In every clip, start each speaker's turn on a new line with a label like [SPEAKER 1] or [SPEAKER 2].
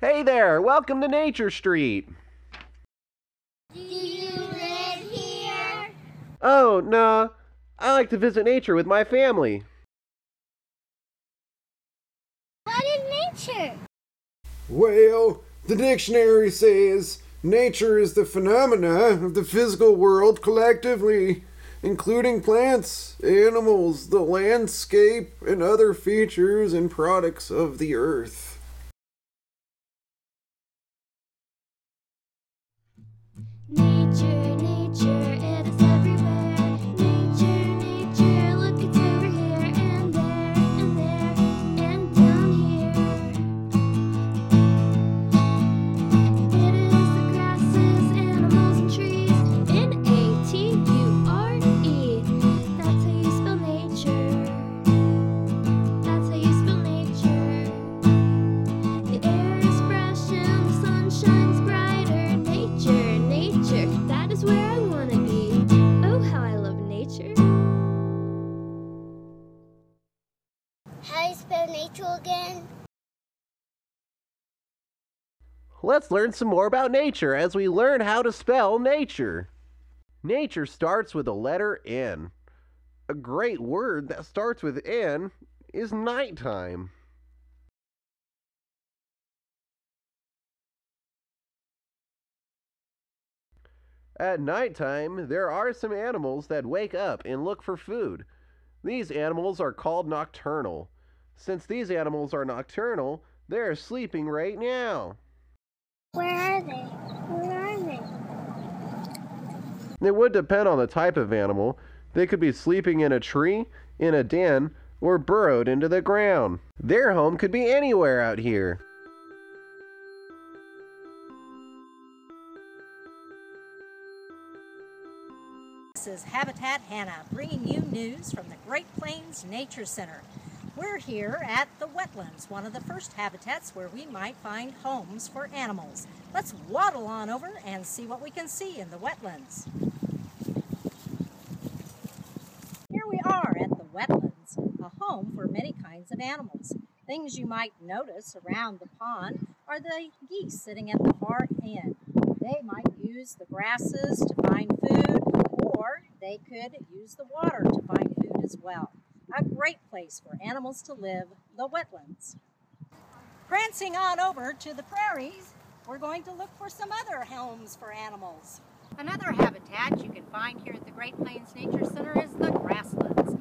[SPEAKER 1] Hey there, welcome to Nature Street.
[SPEAKER 2] Do you live here?
[SPEAKER 1] Oh, no, I like to visit nature with my family.
[SPEAKER 2] What is nature?
[SPEAKER 3] Well, the dictionary says nature is the phenomena of the physical world collectively, including plants, animals, the landscape, and other features and products of the earth.
[SPEAKER 2] Nature, nature, it is everywhere. Nature, nature, look, it's over here and there and down here. It is the grasses, animals, and trees. Nature. That's how you spell nature. That's how you spell nature. The air is fresh and the sun shines brighter. Nature, nature, that is where I want to be. Oh, how I love nature. How do you spell nature again?
[SPEAKER 1] Let's learn some more about nature as we learn how to spell nature. Nature starts with the letter N. A great word that starts with N is nighttime. At nighttime, there are some animals that wake up and look for food. These animals are called nocturnal. Since these animals are nocturnal, they're sleeping right now.
[SPEAKER 2] Where are they? Where are they?
[SPEAKER 1] It would depend on the type of animal. They could be sleeping in a tree, in a den, or burrowed into the ground. Their home could be anywhere out here.
[SPEAKER 4] This is Habitat Hannah bringing you news from the Great Plains Nature Center. We're here at the wetlands, one of the first habitats where we might find homes for animals. Let's waddle on over and see what we can see in the wetlands. Here we are at the wetlands, a home for many kinds of animals. Things you might notice around the pond are the geese sitting at the far end. They might use the grasses to find food, or they could use the water to find food as well. A great place for animals to live, the wetlands. Prancing on over to the prairies, we're going to look for some other homes for animals.
[SPEAKER 5] Another habitat you can find here at the Great Plains Nature Center is the grasslands.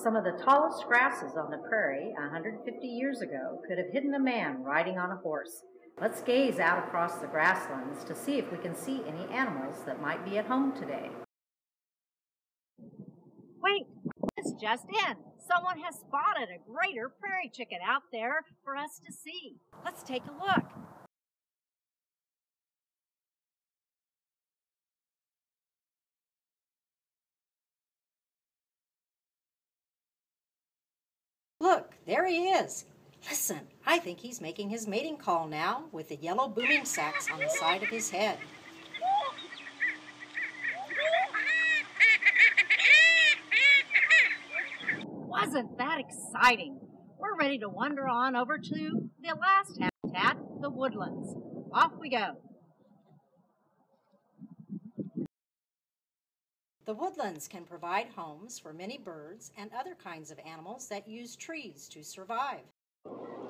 [SPEAKER 5] Some of the tallest grasses on the prairie 150 years ago could have hidden a man riding on a horse. Let's gaze out across the grasslands to see if we can see any animals that might be at home today.
[SPEAKER 4] Wait, it's just in. Someone has spotted a greater prairie chicken out there for us to see. Let's take a look. Look, there he is. Listen, I think he's making his mating call now with the yellow booming sacs on the side of his head. Wasn't that exciting? We're ready to wander on over to the last habitat, the woodlands. Off we go. The woodlands can provide homes for many birds and other kinds of animals that use trees to survive.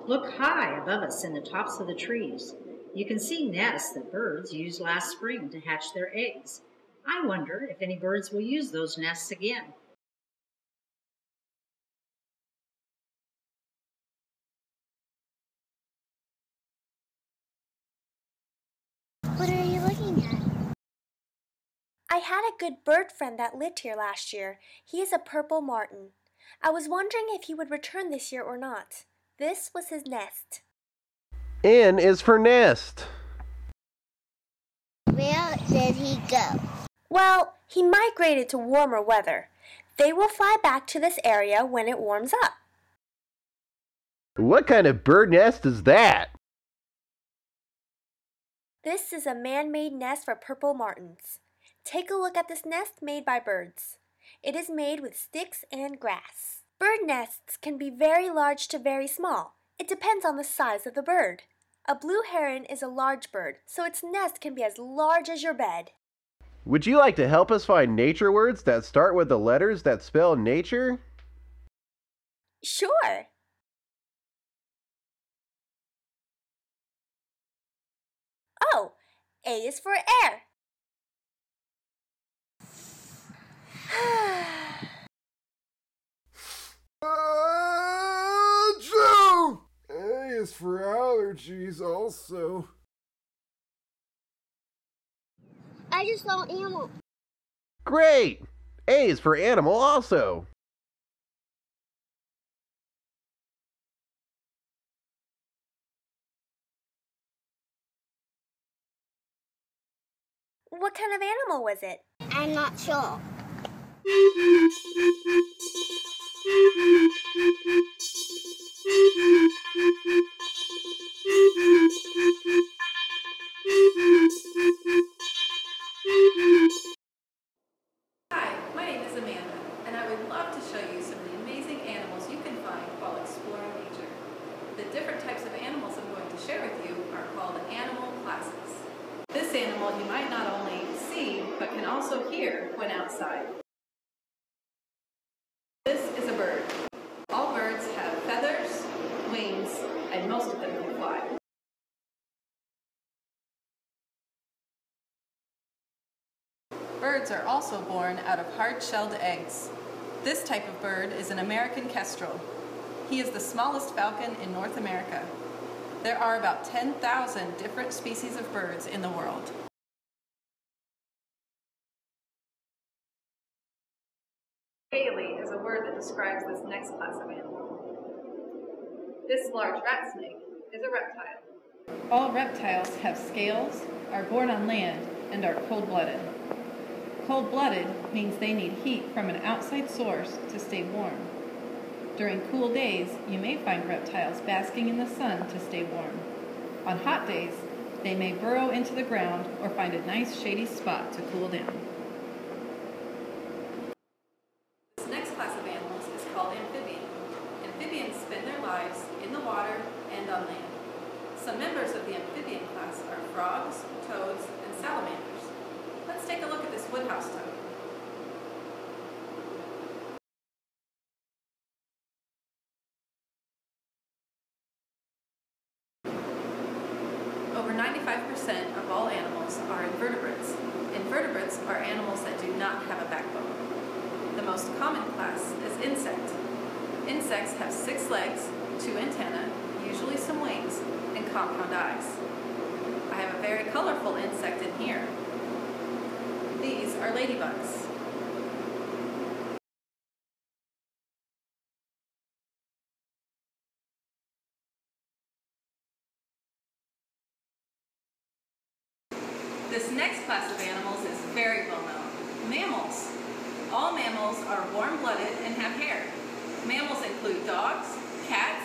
[SPEAKER 5] Look high above us in the tops of the trees. You can see nests that birds used last spring to hatch their eggs. I wonder if any birds will use those nests again.
[SPEAKER 2] What are you looking at?
[SPEAKER 6] I had a good bird friend that lived here last year. He is a purple martin. I was wondering if he would return this year or not. This was his nest.
[SPEAKER 1] N is for nest.
[SPEAKER 2] Where did he go?
[SPEAKER 6] Well, he migrated to warmer weather. They will fly back to this area when it warms up.
[SPEAKER 1] What kind of bird nest is that?
[SPEAKER 6] This is a man-made nest for purple martins. Take a look at this nest made by birds. It is made with sticks and grass. Bird nests can be very large to very small. It depends on the size of the bird. A blue heron is a large bird, so its nest can be as large as your bed.
[SPEAKER 1] Would you like to help us find nature words that start with the letters that spell nature?
[SPEAKER 6] Sure. Oh, A is for air.
[SPEAKER 3] Joe! A is for allergies also.
[SPEAKER 2] I just saw animal.
[SPEAKER 1] Great! A is for animal also.
[SPEAKER 6] What kind of animal was it?
[SPEAKER 2] I'm not sure.
[SPEAKER 7] Hi, my name is Amanda, and I would love to show you some of the amazing animals you can find while exploring nature. The different types of animals I'm going to share with you are called animal classes. This animal you might not only see, but can also hear when outside. This is a bird. All birds have feathers, wings, and most of them can fly. Birds are also born out of hard-shelled eggs. This type of bird is an American kestrel. He is the smallest falcon in North America. There are about 10,000 different species of birds in the world. Scaly is a word that describes this next class of animal. This large rat snake is a reptile. All reptiles have scales, are born on land, and are cold-blooded. Cold-blooded means they need heat from an outside source to stay warm. During cool days, you may find reptiles basking in the sun to stay warm. On hot days, they may burrow into the ground or find a nice shady spot to cool down. This next class of animals is called amphibian. Amphibians spend their lives in the water and on land. Some members of the amphibian class are frogs, toads, and salamanders. Let's take a look at this woodhouse toad. Over 95% of all animals are invertebrates. Invertebrates are animals that do not have a backbone. The most common class is insect. Insects have 6 legs, 2 antennae, usually some wings, and compound eyes. I have a very colorful insect in here. These are ladybugs. This next class of animals is very well known. Mammals. All mammals are warm-blooded and have hair. Mammals include dogs, cats,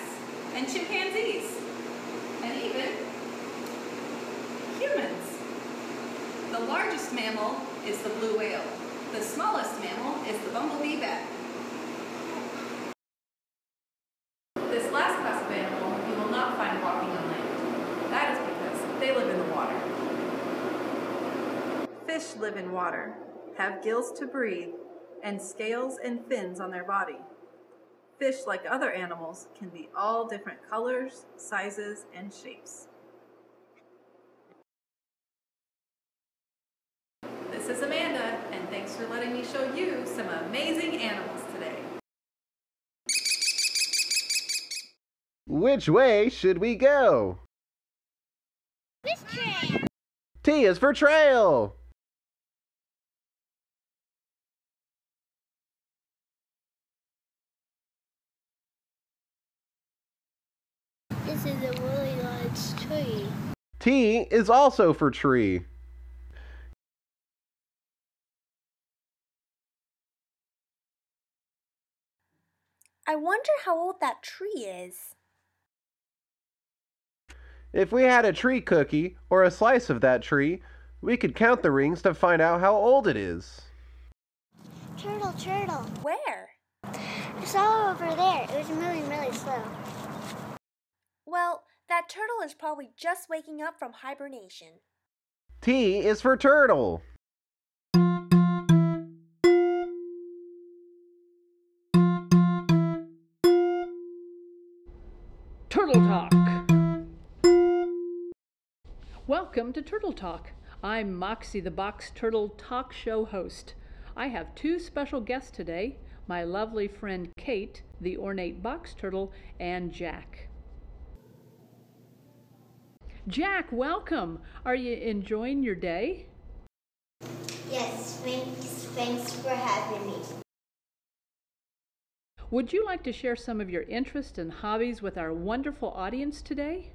[SPEAKER 7] and chimpanzees, and even humans. The largest mammal is the blue whale. The smallest mammal is the bumblebee bat. This last class of animal you will not find walking on land. That is because they live in the water. Fish live in water, have gills to breathe, and scales and fins on their body. Fish, like other animals, can be all different colors, sizes, and shapes. This is Amanda, and thanks for letting me show you some amazing animals today.
[SPEAKER 1] Which way should we go?
[SPEAKER 2] This train.
[SPEAKER 1] T is for trail.
[SPEAKER 2] This is a really large tree.
[SPEAKER 1] T is also for tree.
[SPEAKER 6] I wonder how old that tree is.
[SPEAKER 1] If we had a tree cookie or a slice of that tree, we could count the rings to find out how old it is.
[SPEAKER 2] Turtle, turtle.
[SPEAKER 6] Where?
[SPEAKER 2] I saw it over there. It was moving really slow.
[SPEAKER 6] Well, That turtle is probably just waking up from hibernation.
[SPEAKER 1] T is for turtle.
[SPEAKER 8] Turtle Talk. Welcome to Turtle Talk. I'm Moxie the Box Turtle talk show host. I have two special guests today, my lovely friend Kate, the ornate box turtle, and Jack. Jack, welcome. Are you enjoying your day?
[SPEAKER 9] Yes, thanks for having me.
[SPEAKER 8] Would you like to share some of your interests and hobbies with our wonderful audience today?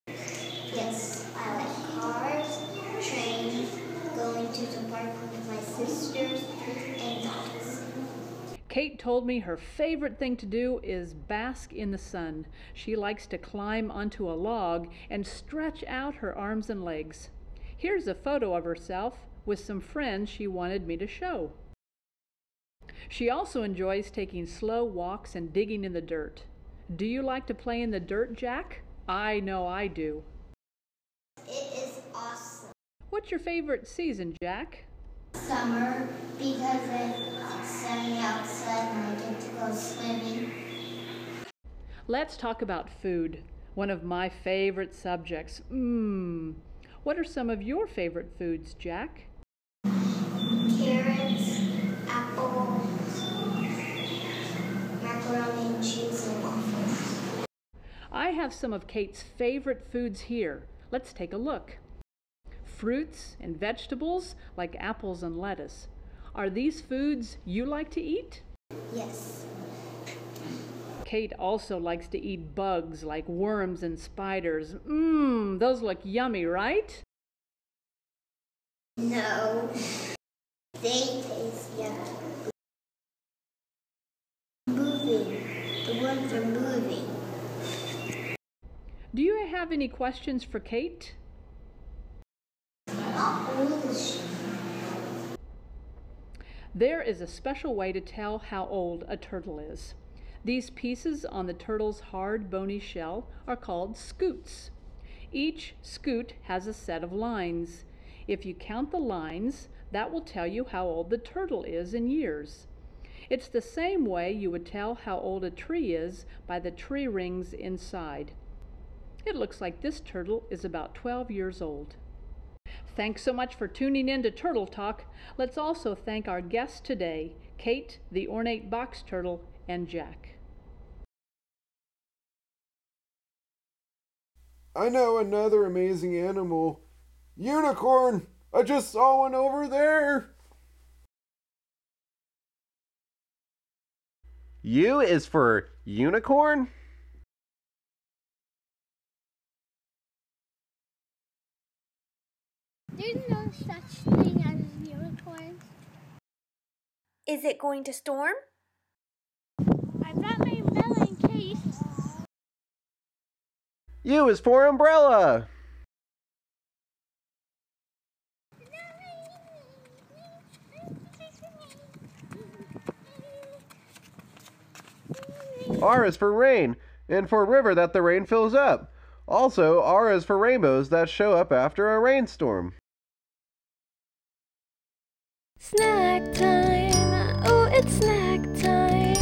[SPEAKER 9] Yes, I like cars, trains, going to the park with my sisters, and dogs.
[SPEAKER 8] Kate told me her favorite thing to do is bask in the sun. She likes to climb onto a log and stretch out her arms and legs. Here's a photo of herself with some friends she wanted me to show. She also enjoys taking slow walks and digging in the dirt. Do you like to play in the dirt, Jack? I know I do.
[SPEAKER 9] It is awesome.
[SPEAKER 8] What's your favorite season, Jack?
[SPEAKER 9] Summer, because it's sunny outside and I get to go swimming.
[SPEAKER 8] Let's talk about food, one of my favorite subjects. What are some of your favorite foods, Jack?
[SPEAKER 9] Carrots, apples, macaroni and cheese, and waffles.
[SPEAKER 8] I have some of Kate's favorite foods here. Let's take a look. Fruits and vegetables like apples and lettuce. Are these foods you like to eat?
[SPEAKER 9] Yes.
[SPEAKER 8] Kate also likes to eat bugs like worms and spiders. Those look yummy, right?
[SPEAKER 9] No. They taste yummy. Moving. The ones are moving.
[SPEAKER 8] Do you have any questions for Kate?
[SPEAKER 9] How old is she?
[SPEAKER 8] There is a special way to tell how old a turtle is. These pieces on the turtle's hard, bony shell are called scutes. Each scute has a set of lines. If you count the lines, that will tell you how old the turtle is in years. It's the same way you would tell how old a tree is by the tree rings inside. It looks like this turtle is about 12 years old. Thanks so much for tuning in to Turtle Talk. Let's also thank our guests today, Kate, the ornate box turtle, and Jack.
[SPEAKER 3] I know another amazing animal. Unicorn! I just saw one over there!
[SPEAKER 1] U is for unicorn.
[SPEAKER 2] There's no such thing as unicorns.
[SPEAKER 6] Is it going to storm?
[SPEAKER 2] I brought my umbrella in case.
[SPEAKER 1] U is for umbrella. R is for rain, and for river that the rain fills up. Also, R is for rainbows that show up after a rainstorm.
[SPEAKER 2] Snack time. Oh, it's snack time.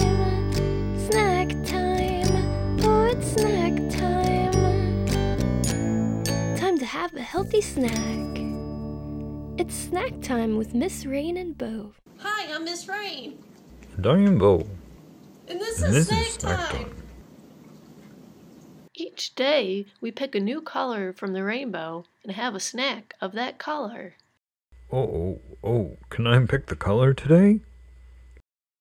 [SPEAKER 2] Snack time. Oh, it's snack time. Time to have a healthy snack. It's snack time with Miss Rain and Bo.
[SPEAKER 10] Hi, I'm Miss Rain.
[SPEAKER 11] And I am Bo.
[SPEAKER 10] And this is snack time. Each day, we pick a new color from the rainbow and have a snack of that color.
[SPEAKER 11] Oh, can I pick the color today?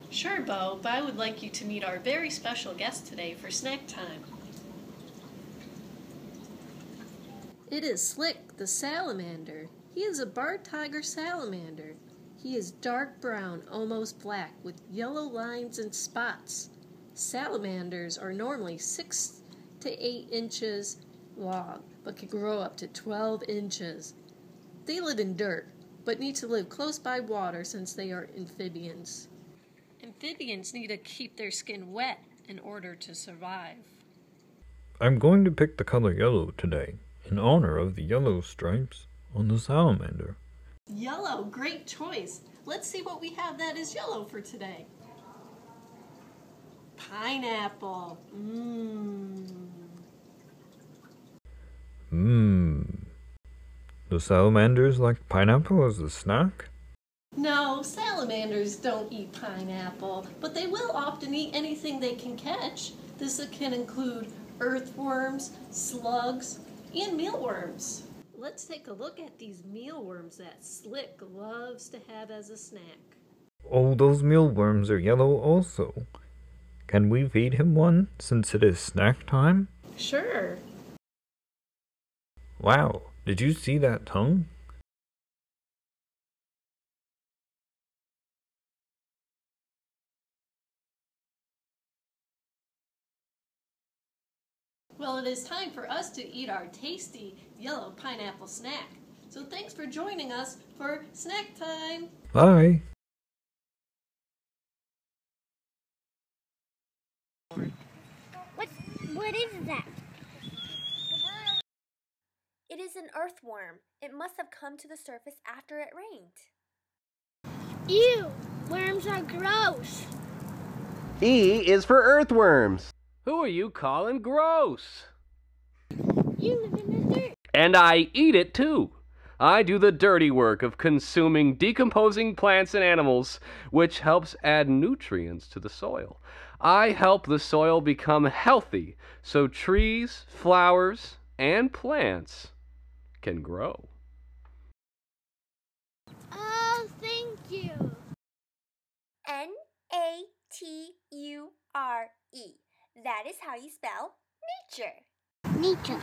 [SPEAKER 10] Sure, Bo, but I would like you to meet our very special guest today for snack time. It is Slick, the salamander. He is a barred tiger salamander. He is dark brown, almost black, with yellow lines and spots. Salamanders are normally 6 to 8 inches long, but can grow up to 12 inches. They live in dirt, but need to live close by water since they are amphibians. Amphibians need to keep their skin wet in order to survive.
[SPEAKER 11] I'm going to pick the color yellow today, in honor of the yellow stripes on the salamander.
[SPEAKER 10] Yellow, great choice. Let's see what we have that is yellow for today. Pineapple.
[SPEAKER 11] The salamanders like pineapple as a snack?
[SPEAKER 10] No, salamanders don't eat pineapple, but they will often eat anything they can catch. This can include earthworms, slugs, and mealworms. Let's take a look at these mealworms that Slick loves to have as a snack.
[SPEAKER 11] Oh, those mealworms are yellow also. Can we feed him one since it is snack time?
[SPEAKER 10] Sure.
[SPEAKER 11] Wow, did you see that tongue?
[SPEAKER 10] Well, it is time for us to eat our tasty yellow pineapple snack. So thanks for joining us for snack time.
[SPEAKER 11] Bye.
[SPEAKER 9] What is that?
[SPEAKER 6] It is an earthworm. It must have come to the surface after it rained.
[SPEAKER 9] Ew! Worms are gross.
[SPEAKER 1] E is for earthworms. Who are you calling gross?
[SPEAKER 9] You live in the dirt.
[SPEAKER 12] And I eat it too. I do the dirty work of consuming decomposing plants and animals, which helps add nutrients to the soil. I help the soil become healthy so trees, flowers, and plants can grow.
[SPEAKER 9] Oh, thank you.
[SPEAKER 6] Nature. That is how you spell nature.
[SPEAKER 9] Nature.